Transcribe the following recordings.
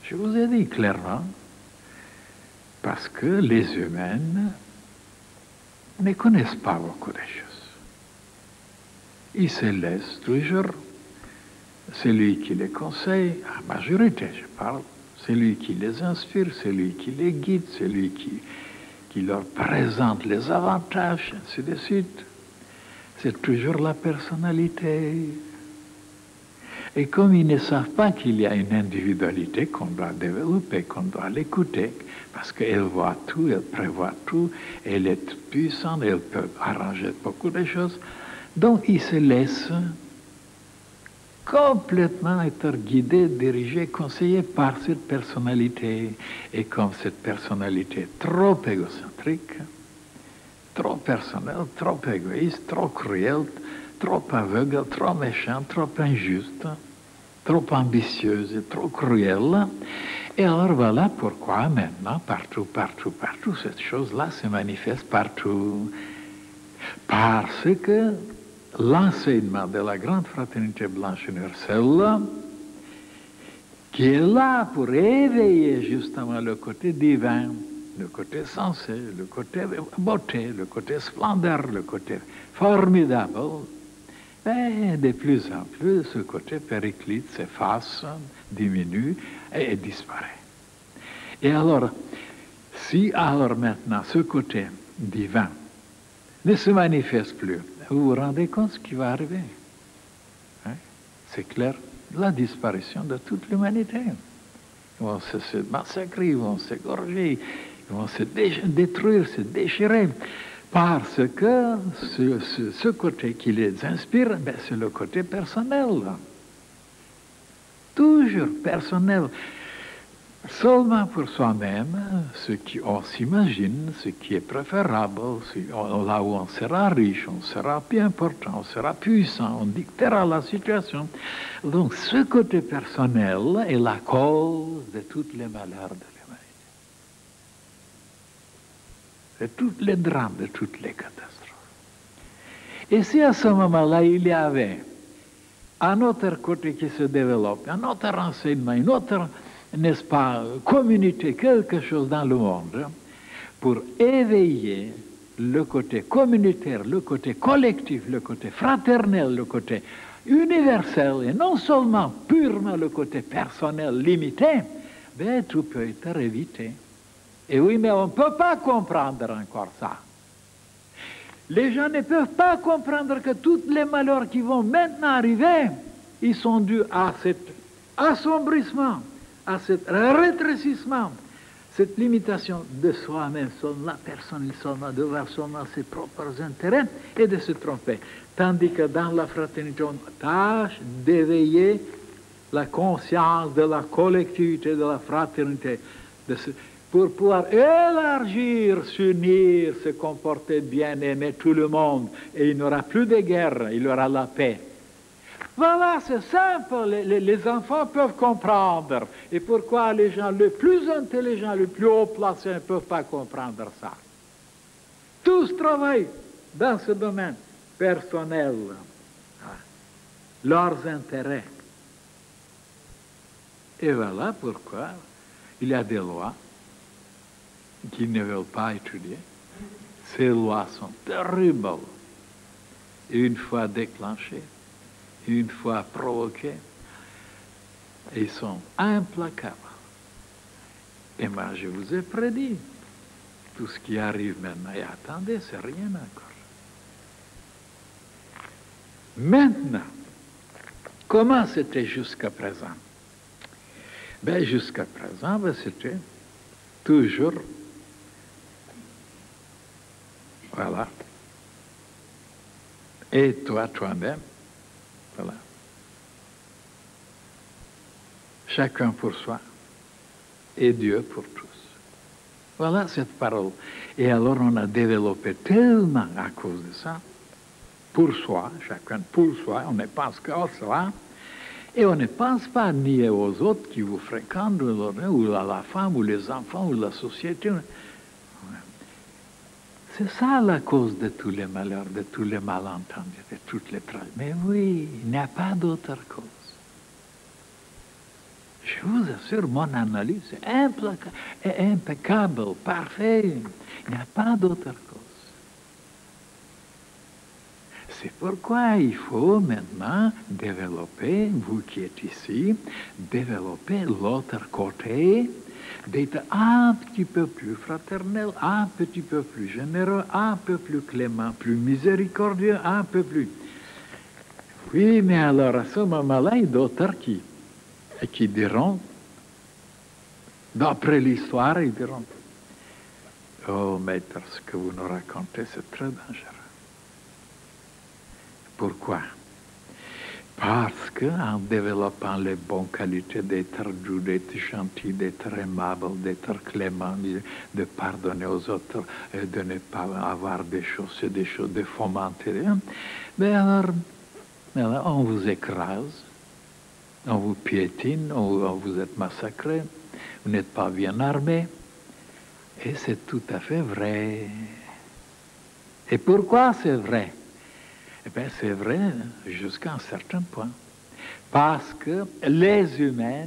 Je vous ai dit clairement, parce que les humains ne connaissent pas beaucoup de choses. Ils se laissent toujours, celui qui les conseille, en majorité je parle, celui qui les inspire, celui qui les guide, celui qui leur présente les avantages, ainsi de suite. C'est toujours la personnalité. Et comme ils ne savent pas qu'il y a une individualité qu'on doit développer, qu'on doit l'écouter, parce qu'elle voit tout, elle prévoit tout, elle est puissante, elle peut arranger beaucoup de choses, donc ils se laissent complètement être guidés, dirigés, conseillés par cette personnalité. Et comme cette personnalité est trop égocentrique, trop personnelle, trop égoïste, trop cruelle, trop aveugle, trop méchante, trop injuste, trop ambitieuse et trop cruelle. Et alors voilà pourquoi maintenant, partout, cette chose-là se manifeste partout. Parce que l'enseignement de la grande fraternité blanche universelle, qui est là pour éveiller justement le côté divin, le côté sensé, le côté beauté, le côté splendeur, le côté formidable, mais de plus en plus, ce côté périclite s'efface, diminue et disparaît. Et alors, si alors maintenant ce côté divin ne se manifeste plus, vous vous rendez compte ce qui va arriver? Hein? C'est clair, la disparition de toute l'humanité. Ils vont se massacrer, ils vont s'égorger, ils vont se détruire, se déchirer. Parce que ce côté qui les inspire, ben, c'est le côté personnel. Toujours personnel. Seulement pour soi-même, ce qu'on s'imagine, ce qui est préférable, là où on sera riche, on sera plus important, on sera puissant, on dictera la situation. Donc ce côté personnel est la cause de tous les malheurs de l'humanité. De tous les drames, de toutes les catastrophes. Et si à ce moment-là, il y avait un autre côté qui se développe, un autre renseignement, une autre, n'est-ce pas, communauté, quelque chose dans le monde, pour éveiller le côté communautaire, le côté collectif, le côté fraternel, le côté universel, et non seulement purement le côté personnel limité, ben, tout peut être évité. Et oui, mais on ne peut pas comprendre encore ça. Les gens ne peuvent pas comprendre que tous les malheurs qui vont maintenant arriver, ils sont dus à cet assombrissement, à ce rétrécissement, cette limitation de soi-même, seulement la personne, seulement de voir seulement ses propres intérêts et de se tromper. Tandis que dans la fraternité, on tâche d'éveiller la conscience de la collectivité, de la fraternité, pour pouvoir élargir, s'unir, se comporter bien, aimer tout le monde. Et il n'y aura plus de guerre, il y aura la paix. Voilà, c'est simple, les enfants peuvent comprendre. Et pourquoi les gens les plus intelligents, les plus haut placés ne peuvent pas comprendre ça? Tous travaillent dans ce domaine personnel, leurs intérêts. Et voilà pourquoi il y a des lois qui ne veulent pas étudier. Ces lois sont terribles. Et une fois déclenchées, une fois provoquées, ils sont implacables. Et moi, je vous ai prédit tout ce qui arrive maintenant. Et attendez, c'est rien encore. Maintenant, comment c'était jusqu'à présent? Ben, jusqu'à présent, ben, c'était toujours, voilà. Et toi, toi-même, voilà. Chacun pour soi et Dieu pour tous. Voilà cette parole. Et alors on a développé tellement à cause de ça, pour soi, chacun pour soi, on ne pense qu'à soi, et on ne pense pas ni aux autres qui vous fréquentent, ou à la femme, ou les enfants, ou la société. C'est ça la cause de tous les malheurs, de tous les malentendus, de toutes les tragédies. Mais oui, il n'y a pas d'autre cause. Je vous assure, mon analyse est impeccable, parfait. Il n'y a pas d'autre cause. C'est pourquoi il faut maintenant développer, vous qui êtes ici, développer l'autre côté, d'être un petit peu plus fraternel, un petit peu plus généreux, un peu plus clément, plus miséricordieux, un peu plus... Oui, mais alors à ce moment-là, il y a d'autres qui diront, d'après l'histoire, ils diront, oh maître, ce que vous nous racontez, c'est très dangereux. Pourquoi? Parce qu'en développant les bonnes qualités d'être doux, d'être gentil, d'être aimable, d'être clément, de pardonner aux autres, de ne pas avoir des choses, de fomenter, mais alors, on vous écrase, on vous piétine, on vous êtes massacré, vous n'êtes pas bien armé, et c'est tout à fait vrai. Et pourquoi c'est vrai? Eh bien, c'est vrai jusqu'à un certain point. Parce que les humains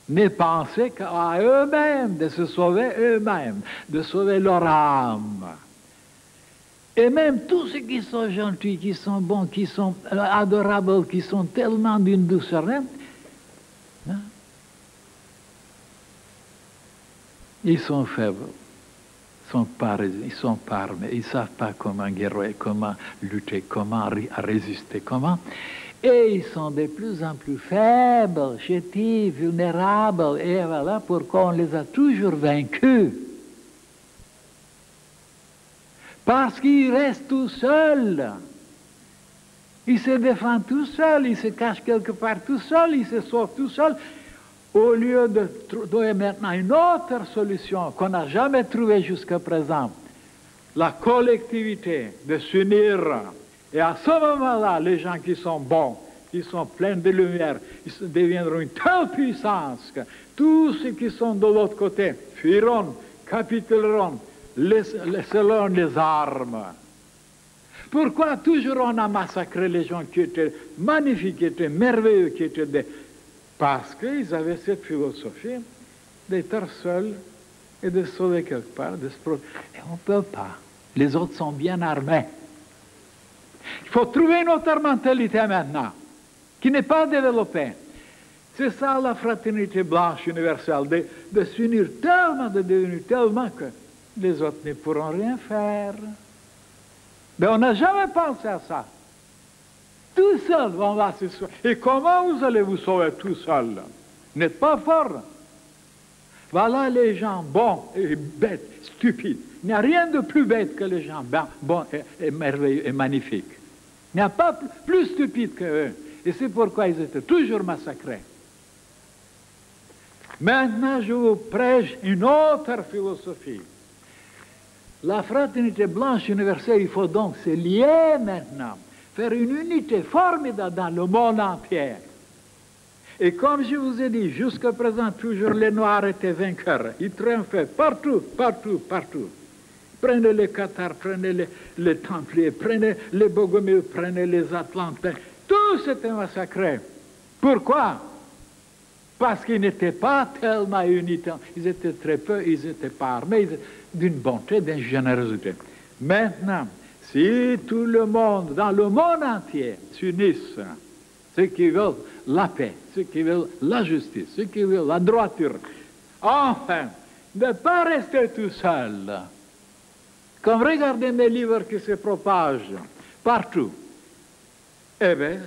ne pensaient qu'à eux-mêmes, de se sauver eux-mêmes, de sauver leur âme. Et même tous ceux qui sont gentils, qui sont bons, qui sont adorables, qui sont tellement d'une douceur, hein, ils sont faibles. Ils sont pas armés, ils ne savent pas comment guérir, comment lutter, comment résister, comment. Et ils sont de plus en plus faibles, chétifs, vulnérables. Et voilà pourquoi on les a toujours vaincus. Parce qu'ils restent tout seuls. Ils se défendent tout seuls, ils se cachent quelque part tout seuls, ils se sauvent tout seuls. Au lieu de trouver maintenant une autre solution qu'on n'a jamais trouvée jusqu'à présent, la collectivité, de s'unir. Et à ce moment-là, les gens qui sont bons, qui sont pleins de lumière, ils deviendront une telle puissance que tous ceux qui sont de l'autre côté fuiront, capituleront, laisseront les armes. Pourquoi toujours on a massacré les gens qui étaient magnifiques, qui étaient merveilleux, qui étaient des... Parce qu'ils avaient cette philosophie d'être seuls et de sauver quelque part, de se protéger. Et on ne peut pas. Les autres sont bien armés. Il faut trouver une autre mentalité maintenant, qui n'est pas développée. C'est ça la fraternité blanche universelle, de s'unir tellement, de devenir tellement que les autres ne pourront rien faire. Mais on n'a jamais pensé à ça. Tout seul, on va se sauver. Et comment vous allez vous sauver tout seul? Vous n'êtes pas fort. Voilà les gens bons et bêtes, stupides. Il n'y a rien de plus bête que les gens bons et merveilleux et magnifiques. Il n'y a pas plus stupides qu'eux. Et c'est pourquoi ils étaient toujours massacrés. Maintenant, je vous prêche une autre philosophie. La fraternité blanche universelle, il faut donc se lier maintenant. Faire une unité formidable dans le monde entier. Et comme je vous ai dit, jusqu'à présent, toujours les Noirs étaient vainqueurs. Ils triomphaient partout, partout, partout. Prenez les Cathares, prenez les Templiers, prenez les Bogomieux, prenez les Atlantins. Tous étaient massacrés. Pourquoi? Parce qu'ils n'étaient pas tellement unis. Ils étaient très peu, ils n'étaient pas armés, d'une bonté, d'une générosité. Maintenant, si tout le monde, dans le monde entier, s'unissent, ceux qui veulent la paix, ceux qui veulent la justice, ceux qui veulent la droiture, enfin, ne pas rester tout seul. Comme regardez mes livres qui se propagent partout, eh bien,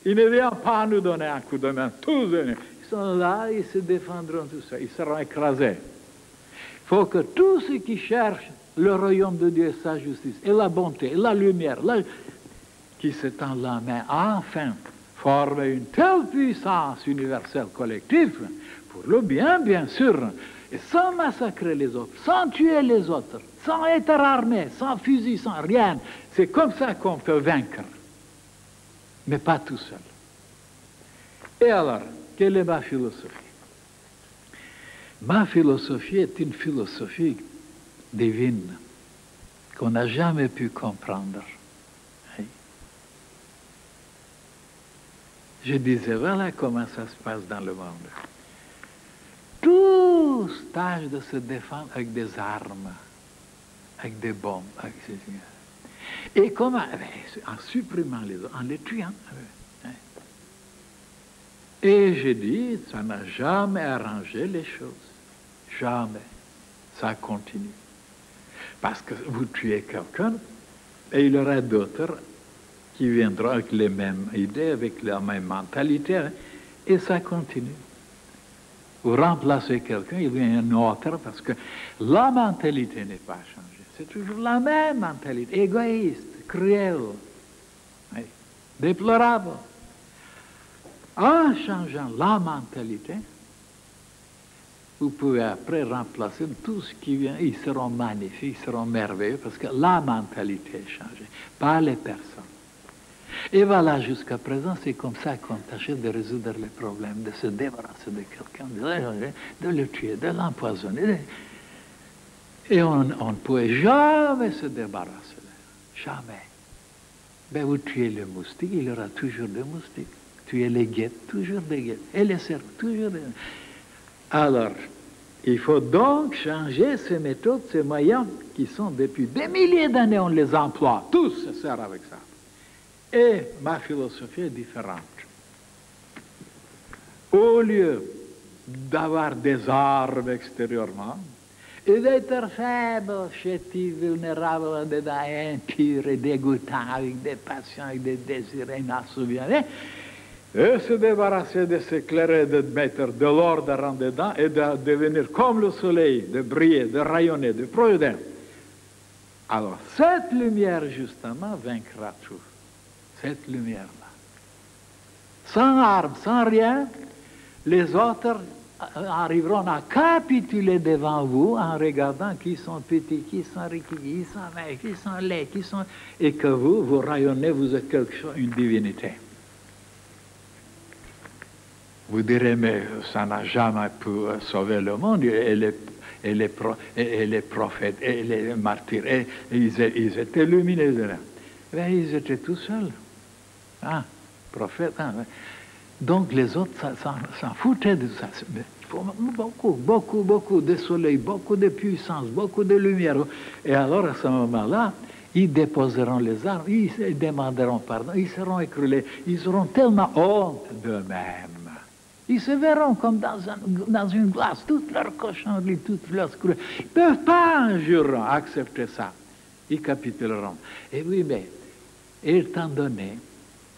ils ne viennent pas nous donner un coup de main, tous unis. Ils sont là, ils se défendront tout ça, ils seront écrasés. Il faut que tous ceux qui cherchent le royaume de Dieu et sa justice, et la bonté, et la lumière, qui s'étendent la main, enfin, forment une telle puissance universelle collective, pour le bien, bien sûr, et sans massacrer les autres, sans tuer les autres, sans être armés, sans fusil, sans rien. C'est comme ça qu'on peut vaincre, mais pas tout seul. Et alors, quelle est ma philosophie? Ma philosophie est une philosophie divine qu'on n'a jamais pu comprendre. Je disais, voilà comment ça se passe dans le monde. Tous tâchent de se défendre avec des armes, avec des bombes, etc. Et comment? En supprimant les autres, en les tuant. Et j'ai dit, ça n'a jamais arrangé les choses. Jamais. Ça continue. Parce que vous tuez quelqu'un, et il y aura d'autres qui viendront avec les mêmes idées, avec la même mentalité, et ça continue. Vous remplacez quelqu'un, il vient un autre, parce que la mentalité n'est pas changée. C'est toujours la même mentalité, égoïste, cruelle, déplorable. En changeant la mentalité, vous pouvez après remplacer tout ce qui vient. Ils seront magnifiques, ils seront merveilleux, parce que la mentalité est changée, pas les personnes. Et voilà, jusqu'à présent, c'est comme ça qu'on tâche de résoudre les problèmes, de se débarrasser de quelqu'un, de le tuer, de l'empoisonner. Et on ne pouvait jamais se débarrasser. Jamais. Ben, vous tuez le moustique, il y aura toujours des moustiques. Tuez les guêpes, toujours des guêpes. Et les cerfs, toujours des guêpes. Alors, il faut donc changer ces méthodes, ces moyens qui sont depuis des milliers d'années, on les emploie. Tous se servent avec ça. Et ma philosophie est différente. Au lieu d'avoir des armes extérieurement, et d'être faible, chétif, vulnérable, dedans, impur et dégoûtant, avec des passions, avec des désirs inassouvis, et se débarrasser de s'éclairer, de mettre de l'ordre en dedans et de devenir comme le soleil, de briller, de rayonner, de produire. Alors, cette lumière, justement, vaincra tout. Cette lumière-là. Sans armes, sans rien, les autres arriveront à capituler devant vous en regardant qui sont petits, qui sont riches, qui sont maigres, qui sont laids, qui sont... Et que vous rayonnez, vous êtes quelque chose, une divinité. Vous direz, mais ça n'a jamais pu sauver le monde, et les prophètes, et les martyrs, et ils étaient lumineux. Ben, ils étaient tout seuls. Ah, prophète. Ah, donc les autres s'en foutaient de ça. Beaucoup de soleil, beaucoup de puissance, beaucoup de lumière. Et alors, à ce moment-là, ils déposeront les armes, ils demanderont pardon, ils seront écroulés, ils auront tellement honte d'eux-mêmes. Ils se verront comme dans une glace, toute leur cochonnerie, toute leur cruauté. Ils ne peuvent pas un jour accepter ça. Ils capituleront. Et oui, mais étant donné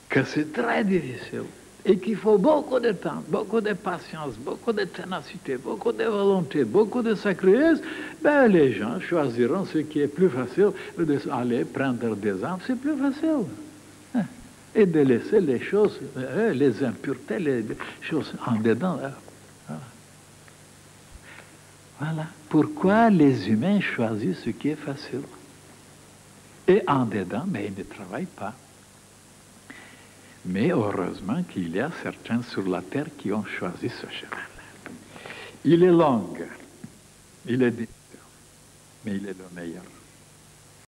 que c'est très difficile et qu'il faut beaucoup de temps, beaucoup de patience, beaucoup de ténacité, beaucoup de volonté, beaucoup de sacrifice, ben les gens choisiront ce qui est plus facile, d'aller prendre des armes, c'est plus facile. Et de laisser les choses, les impuretés, les choses en dedans. Voilà. Pourquoi les humains choisissent ce qui est facile? Et en dedans, mais ils ne travaillent pas. Mais heureusement qu'il y a certains sur la terre qui ont choisi ce chemin-là. Il est long, il est difficile, mais il est le meilleur.